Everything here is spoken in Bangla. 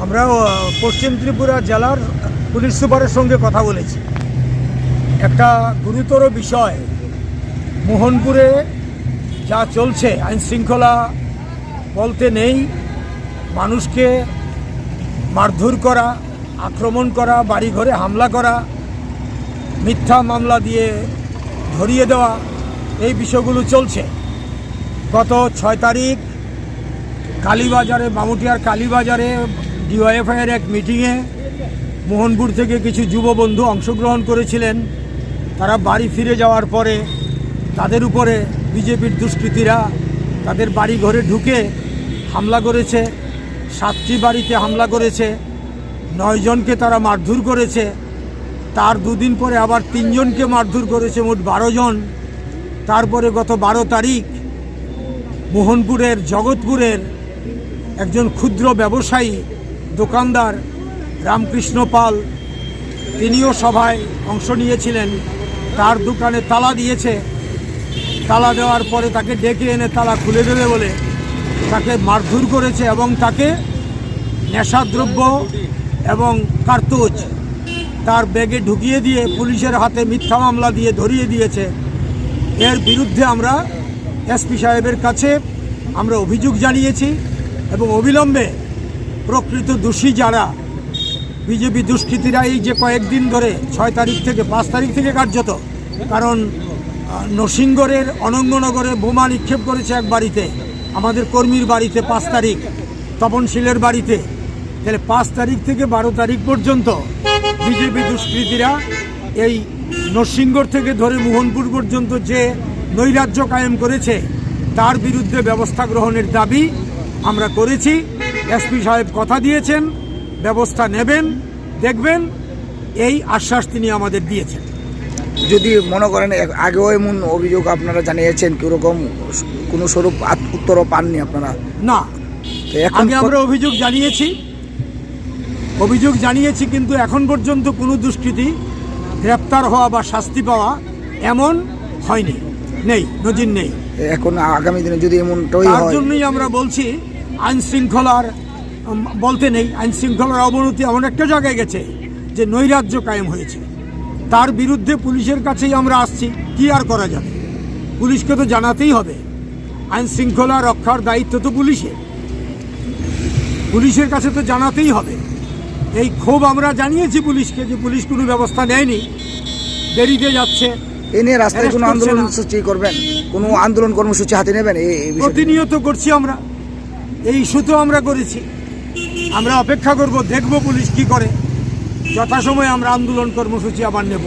আমরা পশ্চিম ত্রিপুরা জেলার পুলিশ সুপারের সঙ্গে কথা বলেছি। একটা গুরুতর বিষয়, মোহনপুরে যা চলছে, আইন শৃঙ্খলা বলতে নেই, মানুষকে মারধর করা, আক্রমণ করা, বাড়িঘরে হামলা করা, মিথ্যা মামলা দিয়ে ধরিয়ে দেওয়া, এই বিষয়গুলো চলছে। গত 6 তারিখ কালীবাজারে, বামুটিয়ার কালীবাজারে ডিওয়াইএফআইয়ের এক মিটিংয়ে মোহনপুর থেকে কিছু যুববন্ধু অংশগ্রহণ করেছিলেন। তারা বাড়ি ফিরে যাওয়ার পরে তাদের উপরে বিজেপির দুষ্কৃতীরা তাদের বাড়ি ঘরে ঢুকে হামলা করেছে। 7টি বাড়িতে হামলা করেছে, 9 জনকে তারা মারধর করেছে। তার 2 দিন পরে আবার 3 জনকে মারধর করেছে, মোট 12 জন। তারপরে গত 12 তারিখ মোহনপুরের জগৎপুরের একজন ক্ষুদ্র ব্যবসায়ী দোকানদার রামকৃষ্ণ পাল, তিনিও সভায় অংশ নিয়েছিলেন। তার দোকানে তালা দিয়েছে। তালা দেওয়ার পরে তাকে ডেকে এনে তালা খুলে দেবে বলে তাকে মারধর করেছে এবং তাকে নেশাদ্রব্য এবং কার্তুজ তার ব্যাগে ঢুকিয়ে দিয়ে পুলিশের হাতে মিথ্যা মামলা দিয়ে ধরিয়ে দিয়েছে। এর বিরুদ্ধে আমরা এসপি সাহেবের কাছে আমরা অভিযোগ জানিয়েছি এবং অবিলম্বে প্রকৃত দোষী যারা বিজেপি দুষ্কৃতীরা, এই যে কয়েকদিন ধরে 6 তারিখ থেকে 5 তারিখ থেকে কার্যত, কারণ নরসিংগড়ের অনঙ্গনগরে বোমা নিক্ষেপ করেছে এক বাড়িতে, আমাদের কর্মীর বাড়িতে 5 তারিখ, তপনশীলের বাড়িতে। তাহলে 5 তারিখ থেকে 12 তারিখ পর্যন্ত বিজেপি দুষ্কৃতীরা এই নরসিংগড় থেকে ধরে মোহনপুর পর্যন্ত যে নৈরাজ্য কায়েম করেছে, তার বিরুদ্ধে ব্যবস্থা গ্রহণের দাবি আমরা করেছি। এসপি সাহেব কথা দিয়েছেন, ব্যবস্থা নেবেন, দেখবেন, এই আশ্বাস তিনি আমাদের দিয়েছেন। যদি মনে করেন আগেও এমন অভিযোগ আপনারা জানিয়েছেন, কীরকম কোনো স্বরূপ উত্তরও পাননি আপনারা? না, আগে আমরা অভিযোগ জানিয়েছি, কিন্তু এখন পর্যন্ত কোনো দুষ্কৃতী গ্রেপ্তার হওয়া বা শাস্তি পাওয়া এমন হয়নি, নেই, নজির নেই। এখন আগামী দিনে যদি এমনটাই হয়, তার জন্যই আমরা বলছি আইন শৃঙ্খলার বলতে নেই, আইন শৃঙ্খলার অবনতি এমন একটা জায়গায় গেছে যে নৈরাজ্য কায়েম হয়েছে। তার বিরুদ্ধে পুলিশের কাছেই আমরা আসছি। কি আর করা যাবে, পুলিশকে তো জানাতেই হবে। আইন শৃঙ্খলা রক্ষার দায়িত্ব তো পুলিশের কাছে তো জানাতেই হবে। এই ক্ষোভ আমরা জানিয়েছি পুলিশকে, যে পুলিশ কোনো ব্যবস্থা নেয়নি, দেরিতে যাচ্ছে। এ নিয়ে রাস্তায় কোনো আন্দোলন সূচি করবেন, কোনো আন্দোলন কর্মসূচি হাতে নেবেন? প্রতিনিয়ত করছি আমরা, এই ইস্যুতেও আমরা করেছি। আমরা অপেক্ষা করব, দেখব পুলিশ কি করে। যথাসময়ে আমরা আন্দোলন কর্মসূচি আবার নেব।